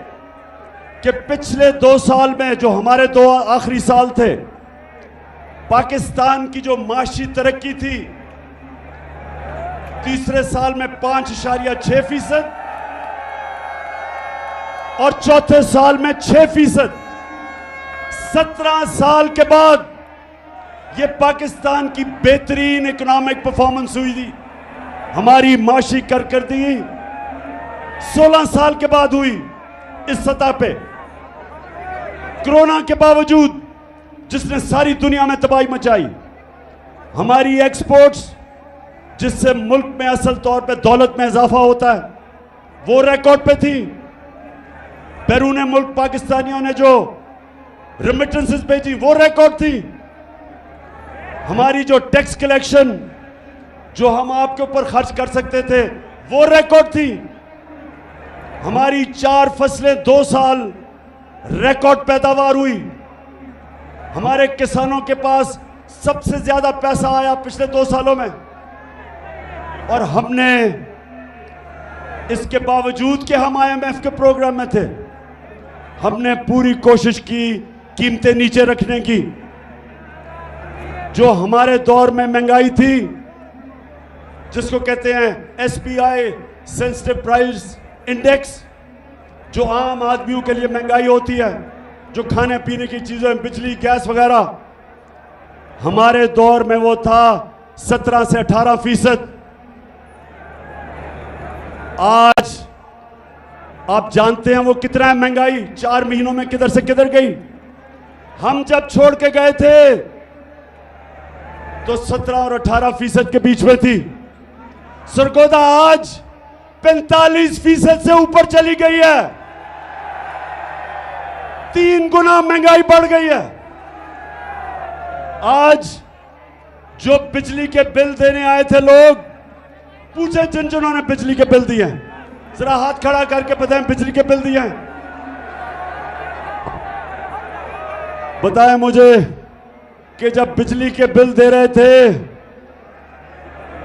कि पिछले 2 साल में, जो हमारे 2 आखिरी साल थे, पाकिस्तान की जो माशी तरक्की थी, तीसरे साल में 5.6% और चौथे साल में 6%। 17 साल के बाद ये पाकिस्तान की बेहतरीन इकोनॉमिक परफॉर्मेंस हुई थी। हमारी माशी कारकर्दगी 16 साल के बाद हुई इस सतह पे। कोरोना के बावजूद, जिसने सारी दुनिया में तबाही मचाई, हमारी एक्सपोर्ट्स, जिससे मुल्क में असल तौर पे दौलत में इजाफा होता है, वो रिकॉर्ड पे थी। बैरून मुल्क पाकिस्तानियों ने जो रेमिटेंसेस भेजी, वो रिकॉर्ड थी। हमारी जो टैक्स कलेक्शन जो हम आपके ऊपर खर्च कर सकते थे, वो रिकॉर्ड थी। हमारी 4 फसलें 2 साल रिकॉर्ड पैदावार हुई। हमारे किसानों के पास सबसे ज्यादा पैसा आया पिछले 2 सालों में। और हमने इसके बावजूद कि हम IMF के प्रोग्राम में थे, हमने पूरी कोशिश की कीमतें नीचे रखने की। जो हमारे दौर में महंगाई थी, जिसको कहते हैं SPI सेंसिटिव प्राइस इंडेक्स, जो आम आदमियों के लिए महंगाई होती है, जो खाने पीने की चीजें, बिजली, गैस वगैरह, हमारे दौर में वो था 17 से 18%। आज आप जानते हैं वो कितना है महंगाई, 4 महीनों में किधर से किधर गई। हम जब छोड़ के गए थे तो 17 और 18% के बीच में थी। सरगोदा आज 45% से ऊपर चली गई है। 3 गुना महंगाई बढ़ गई है। आज जो बिजली के बिल देने आए थे लोग, पूछे जिन्होंने बिजली के बिल दिए हैं, जरा हाथ खड़ा करके बताएं बिजली के बिल दिए हैं। बताएं मुझे कि जब बिजली के बिल दे रहे थे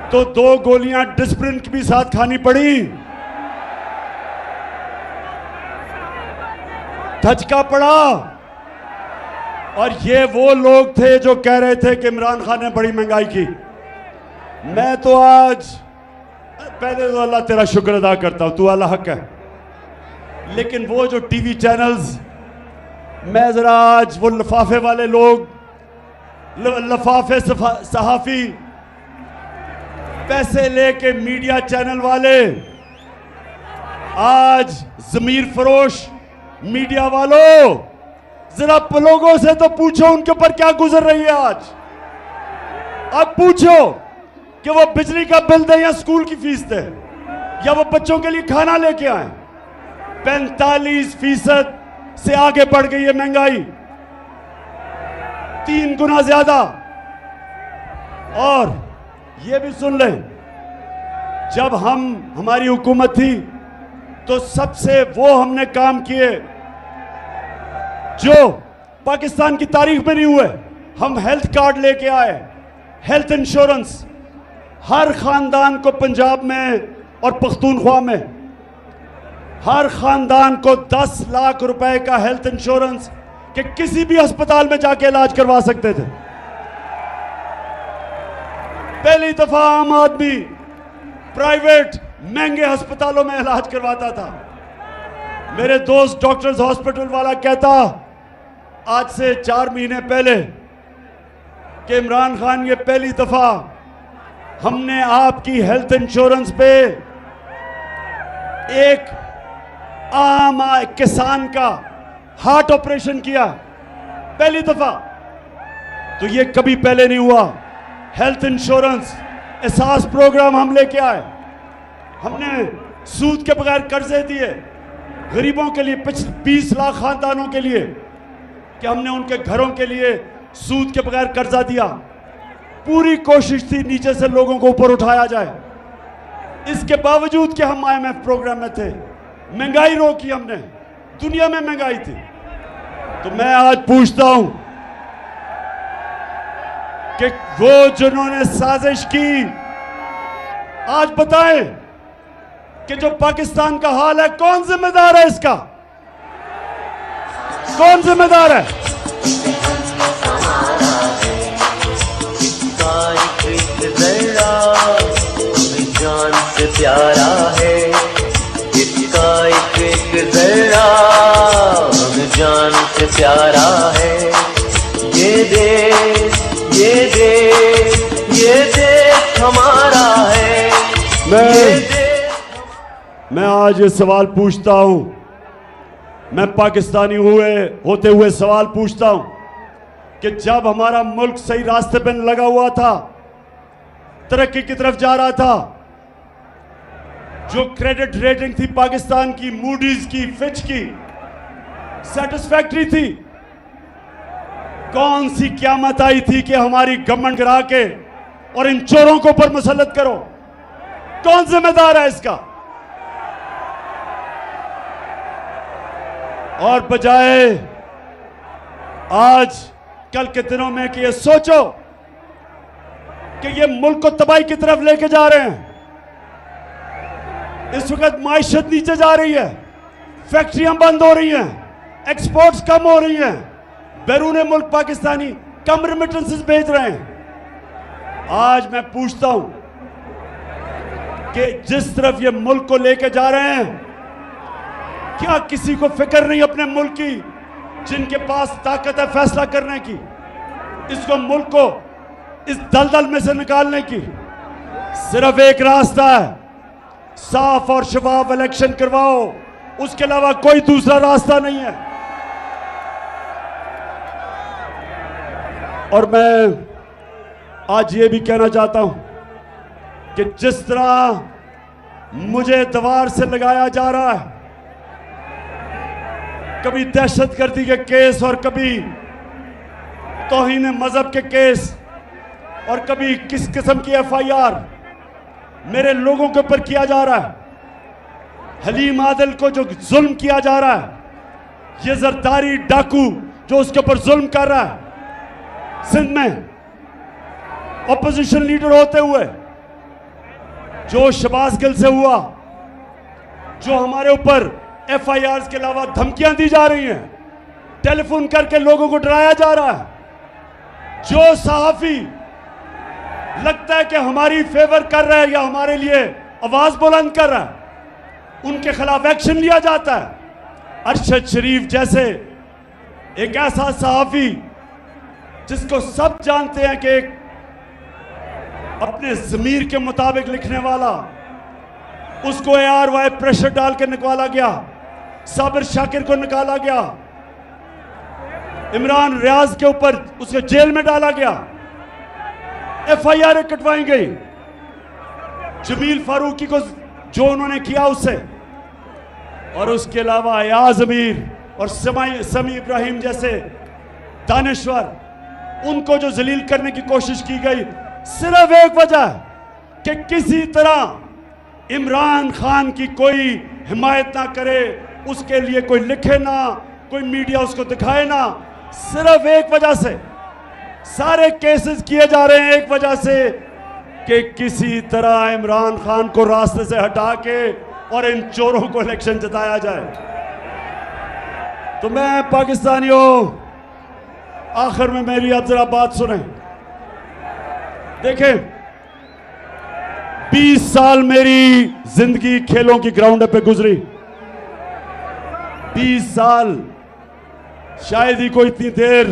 तो 2 गोलियां डिस्प्रिन की भी साथ खानी पड़ी, धचका पड़ा। और ये वो लोग थे जो कह रहे थे कि इमरान खान ने बड़ी महंगाई की। मैं तो आज पहले तो अल्लाह तेरा शुक्र अदा करता हूं, तू अल्लाह हक है। लेकिन वो जो टीवी चैनल्स, मैं जरा आज वो लिफाफे वाले लोग, लिफाफे सहाफी, पैसे लेके मीडिया चैनल वाले, आज जमीर फरोश मीडिया वालों, जरा लोगों से तो पूछो उनके ऊपर क्या गुजर रही है आज। अब पूछो कि वो बिजली का बिल दे या स्कूल की फीस दे या वो बच्चों के लिए खाना लेके आए। 45% से आगे बढ़ गई है महंगाई, 3 गुना ज्यादा। और ये भी सुन लें, जब हमारी हुकूमत थी तो सबसे वो हमने काम किए जो पाकिस्तान की तारीख में नहीं हुए। हम हेल्थ कार्ड लेके आए, हेल्थ इंश्योरेंस हर खानदान को, पंजाब में और पख्तूनख्वा में हर खानदान को 10 लाख रुपए का हेल्थ इंश्योरेंस कि किसी भी अस्पताल में जाके इलाज करवा सकते थे। पहली दफा आम आदमी प्राइवेट महंगे अस्पतालों में इलाज करवाता था। मेरे दोस्त डॉक्टर्स हॉस्पिटल वाला कहता आज से 4 महीने पहले कि इमरान खान, ये पहली दफा हमने आपकी हेल्थ इंश्योरेंस पे एक आम किसान का हार्ट ऑपरेशन किया, पहली दफा। तो ये कभी पहले नहीं हुआ। हेल्थ इंश्योरेंस एहसास प्रोग्राम हम लेके आए। हमने सूद के बगैर कर्जे दिए गरीबों के लिए, 20 लाख खानदानों के लिए, कि हमने उनके घरों के लिए सूद के बगैर कर्जा दिया। पूरी कोशिश थी नीचे से लोगों को ऊपर उठाया जाए। इसके बावजूद कि हम IMF प्रोग्राम में थे, महंगाई रोकी हमने, दुनिया में महंगाई थी। तो मैं आज पूछता हूं कि वो जिन्होंने साजिश की, आज बताएं कि जो पाकिस्तान का हाल है, कौन जिम्मेदार है इसका? कौन जिम्मेदार है? जान से प्यारा है इसका एक जरा, जान से प्यारा है ये देश, ये देश, ये देश हमारा है। मैं आज ये सवाल पूछता हूं, मैं पाकिस्तानी होते हुए सवाल पूछता हूं कि जब हमारा मुल्क सही रास्ते पर लगा हुआ था, तरक्की की तरफ जा रहा था, जो क्रेडिट रेटिंग थी पाकिस्तान की, मूडीज की, फिच की, सेटिस्फैक्टरी थी, कौन सी क़यामत आई थी कि हमारी गवर्नमेंट गिरा के और इन चोरों को ऊपर मुसल्लत करो? कौन जिम्मेदार है इसका? और बजाय आज कल के दिनों में कि ये सोचो कि ये मुल्क को तबाही की तरफ लेके जा रहे हैं। इस वक्त माइशत नीचे जा रही है, फैक्ट्रियां बंद हो रही हैं, एक्सपोर्ट्स कम हो रही हैं, बैरून मुल्क पाकिस्तानी कम रेमिटेंसेस भेज रहे हैं। आज मैं पूछता हूं कि जिस तरफ ये मुल्क को लेके जा रहे हैं, क्या किसी को फिक्र नहीं अपने मुल्क की, जिनके पास ताकत है फैसला करने की, इसको मुल्क को इस दलदल में से निकालने की? सिर्फ एक रास्ता है, साफ और शफाफ इलेक्शन करवाओ, उसके अलावा कोई दूसरा रास्ता नहीं है। और मैं आज ये भी कहना चाहता हूं कि जिस तरह मुझे दीवार से लगाया जा रहा है, कभी दहशतगर्दी के केस और कभी तौहीन मजहब के केस और कभी किस किस्म की FIR मेरे लोगों के ऊपर किया जा रहा है। हलीम आदिल को जो जुल्म किया जा रहा है, ये जरदारी डाकू जो उसके ऊपर जुल्म कर रहा है, सिंध में ऑपोजिशन लीडर होते हुए, जो शहबाज गिल से हुआ, जो हमारे ऊपर FIRs के अलावा धमकियां दी जा रही हैं, टेलीफोन करके लोगों को डराया जा रहा है, जो सहाफी लगता है कि हमारी फेवर कर रहा है या हमारे लिए आवाज बुलंद कर रहा है, उनके खिलाफ एक्शन लिया जाता है। अरशद शरीफ जैसे एक ऐसा सहाफी जिसको सब जानते हैं कि एक अपने ज़मीर के मुताबिक लिखने वाला, उसको ARY प्रेशर डाल के निकाला गया, साबिर शाकिर को निकाला गया, इमरान रियाज के ऊपर उसे जेल में डाला गया, FIR कटवाई गई, जमील फारूकी को जो उन्होंने किया उससे, और उसके अलावा अयाज अमीर और समी इब्राहिम जैसे दानिश्वर, उनको जो जलील करने की कोशिश की गई, सिर्फ एक वजह कि किसी तरह इमरान खान की कोई हिमायत ना करे, उसके लिए कोई लिखे ना, कोई मीडिया उसको दिखाए ना। सिर्फ एक वजह से सारे केसेस किए जा रहे हैं, एक वजह से कि किसी तरह इमरान खान को रास्ते से हटा के और इन चोरों को इलेक्शन जिताया जाए। तो मैं पाकिस्तानियों, आखिर में मेरी अब जरा बात सुने। देखें, 20 साल मेरी जिंदगी खेलों की ग्राउंड पे गुजरी। 20 साल, शायद ही कोई इतनी देर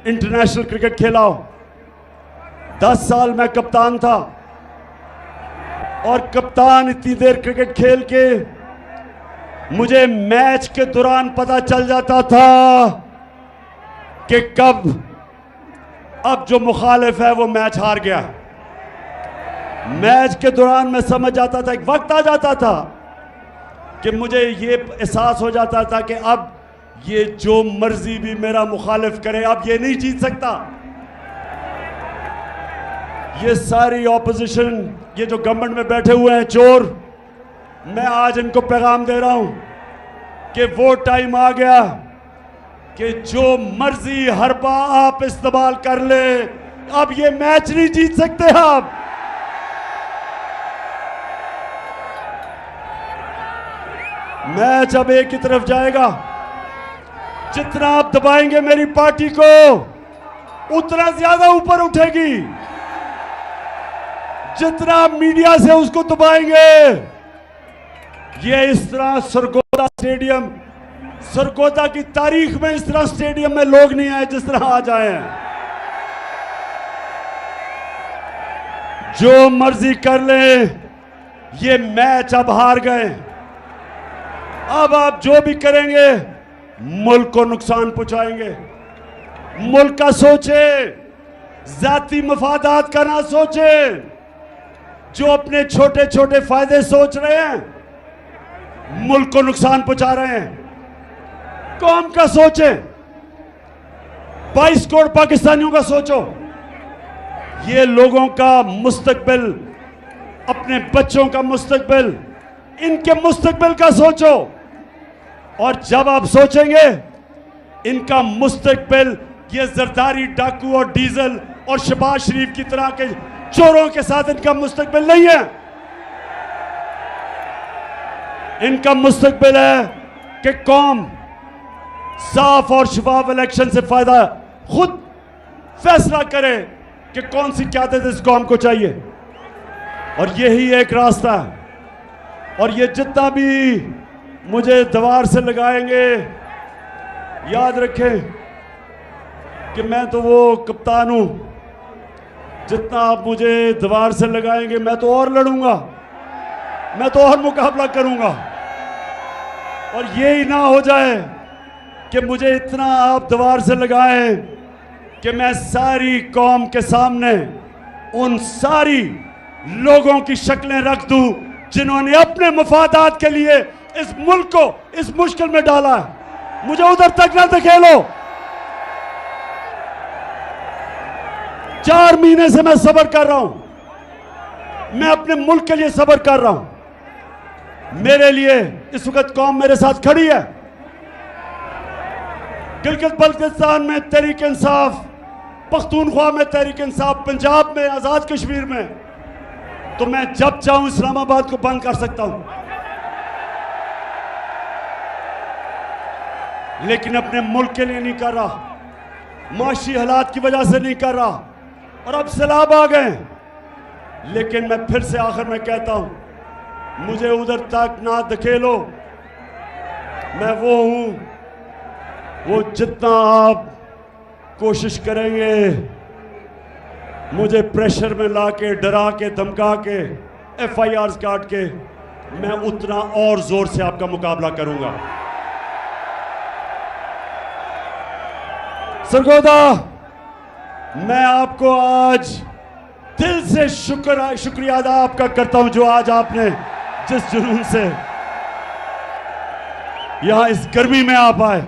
इंटरनेशनल क्रिकेट खेला हो। 10 साल मैं कप्तान था, और कप्तान इतनी देर क्रिकेट खेल के मुझे मैच के दौरान पता चल जाता था कि कब अब जो मुखालिफ है वो मैच हार गया। मैच के दौरान मैं समझ जाता था, एक वक्त आ जाता था कि मुझे ये एहसास हो जाता था कि अब ये जो मर्जी भी मेरा मुखालिफ करे, अब ये नहीं जीत सकता। ये सारी ऑपोजिशन, ये जो गवर्नमेंट में बैठे हुए हैं चोर, मैं आज इनको पैगाम दे रहा हूं कि वो टाइम आ गया कि जो मर्जी हरबा आप इस्तेमाल कर ले, अब ये मैच नहीं जीत सकते आप। मैच अब एक ही तरफ जाएगा। जितना आप दबाएंगे मेरी पार्टी को, उतना ज्यादा ऊपर उठेगी। जितना आप मीडिया से उसको दबाएंगे, ये इस तरह सरगोदा स्टेडियम, सरगोदा की तारीख में इस तरह स्टेडियम में लोग नहीं आए जिस तरह आज आए हैं। जो मर्जी कर ले, ये मैच अब हार गए। अब आप जो भी करेंगे मुल्क को नुकसान पहुंचाएंगे। मुल्क का सोचे, जाती मफादात का ना सोचे। जो अपने छोटे छोटे फायदे सोच रहे हैं, मुल्क को नुकसान पहुंचा रहे हैं। कौम का सोचे, 22 करोड़ पाकिस्तानियों का सोचो। ये लोगों का मुस्तकबिल, अपने बच्चों का मुस्तकबिल, इनके मुस्तकबिल का सोचो। और जब आप सोचेंगे इनका मुस्तकबिल ये जरदारी, डाकू और डीजल और शहबाज शरीफ की तरह के चोरों के साथ इनका मुस्तकबिल नहीं है। इनका मुस्तकबिल है कि कौम साफ और शफाफ इलेक्शन से फायदा खुद फैसला करे कि कौन सी क़यादत इस कौम को चाहिए, और यही एक रास्ता है। और ये जितना भी मुझे दीवार से लगाएंगे, याद रखें कि मैं तो वो कप्तान हूं, जितना आप मुझे दीवार से लगाएंगे मैं तो और लड़ूंगा, मैं तो और मुकाबला करूंगा। और यही ना हो जाए कि मुझे इतना आप दीवार से लगाएं कि मैं सारी कौम के सामने उन सारी लोगों की शक्लें रख दूं जिन्होंने अपने मफादात के लिए इस मुल्क को इस मुश्किल में डाला है। मुझे उधर तक ना धकेलो। 4 महीने से मैं सब्र कर रहा हूं, मैं अपने मुल्क के लिए सब्र कर रहा हूं। मेरे लिए इस वक्त कौम मेरे साथ खड़ी है। गिलगित बल्तिस्तान में तहरीक इंसाफ, पख्तूनख्वा में तहरीक इंसाफ, पंजाब में, आजाद कश्मीर में, तो मैं जब चाहूं इस्लामाबाद को बंद कर सकता हूं, लेकिन अपने मुल्क के लिए नहीं कर रहा, माशी हालात की वजह से नहीं कर रहा। और अब सैलाब आ गए, लेकिन मैं फिर से आखिर में कहता हूं, मुझे उधर तक ना धकेलो। मैं वो हूं, वो जितना आप कोशिश करेंगे मुझे प्रेशर में लाके, डरा के, धमका के, FIRs काट के, मैं उतना और जोर से आपका मुकाबला करूंगा। सरगोदा, मैं आपको आज दिल से शुक्रिया अदा आपका करता हूं, जो आज आपने जिस जुनून से यहां इस गर्मी में आप आए।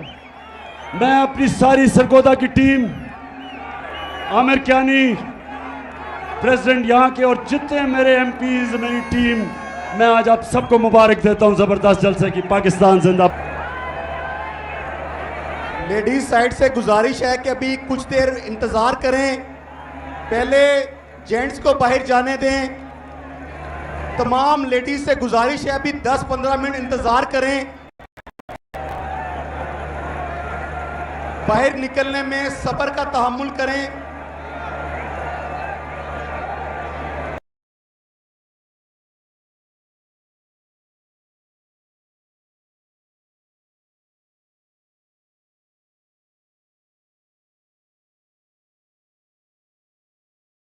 मैं अपनी सारी सरगोदा की टीम, आमिर कियानी प्रेसिडेंट यहाँ के, और जितने मेरे MPs, मेरी टीम, मैं आज आप सबको मुबारक देता हूं जबरदस्त जलसे की। पाकिस्तान जिंदाबाद। लेडीज साइड से गुजारिश है कि अभी कुछ देर इंतज़ार करें, पहले जेंट्स को बाहर जाने दें। तमाम लेडीज से गुजारिश है अभी 10-15 मिनट इंतज़ार करें। बाहर निकलने में सब्र का तहम्मुल करें।